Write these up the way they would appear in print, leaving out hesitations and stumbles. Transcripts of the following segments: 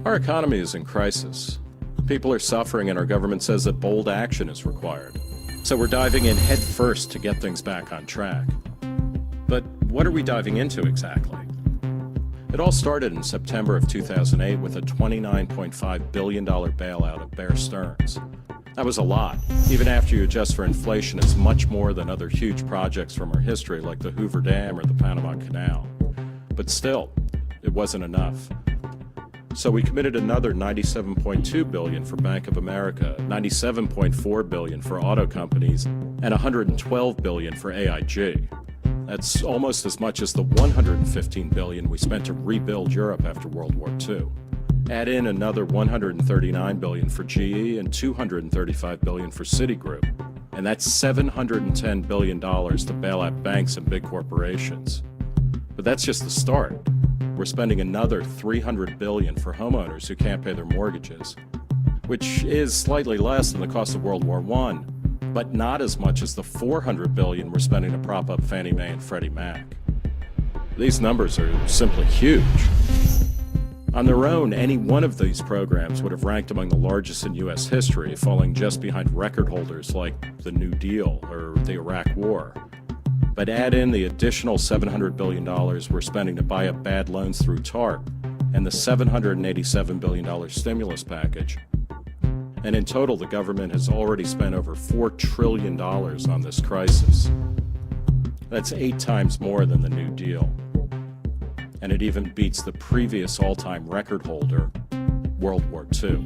Our economy is in crisis. People are suffering and our government says that bold action is required. So we're diving in head first to get things back on track. But what are we diving into exactly? It all started in September of 2008 with a $29.5 billion bailout of Bear Stearns. That was a lot. Even after you adjust for inflation, it's much more than other huge projects from our history like the Hoover Dam or the Panama Canal. But still, it wasn't enough. So we committed another $97.2 billion for Bank of America, $97.4 billion for auto companies, and $112 billion for AIG. That's almost as much as the $115 billion we spent to rebuild Europe after World War II. Add in another $139 billion for GE and $235 billion for Citigroup, and that's $710 billion to bail out banks and big corporations. But that's just the start. We're spending another $300 billion for homeowners who can't pay their mortgages, which is slightly less than the cost of World War I, but not as much as the $400 billion we're spending to prop up Fannie Mae and Freddie Mac. These numbers are simply huge. On their own, any one of these programs would have ranked among the largest in U.S. history, falling just behind record holders like the New Deal or the Iraq War. But add in the additional $700 billion we're spending to buy up bad loans through TARP and the $787 billion stimulus package. And in total, the government has already spent over $4 trillion on this crisis. That's 8 times more than the New Deal. And it even beats the previous all-time record holder, World War II.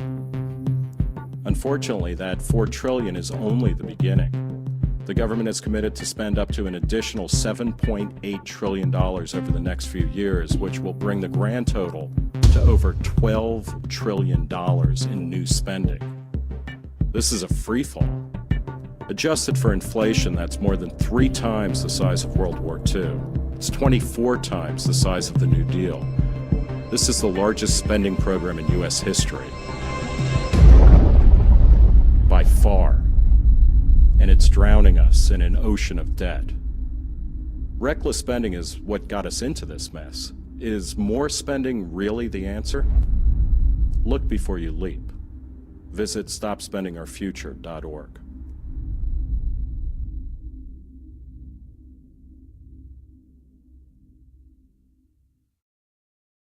Unfortunately, that $4 trillion is only the beginning. The government is committed to spend up to an additional $7.8 trillion over the next few years, which will bring the grand total to over $12 trillion in new spending. This is a free fall. Adjusted for inflation, that's more than 3 times the size of World War II. It's 24 times the size of the New Deal. This is the largest spending program in U.S. history. By far. And it's drowning us in an ocean of debt. Reckless spending is what got us into this mess. Is more spending really the answer? Look before you leap. Visit StopSpendingOurFuture.org.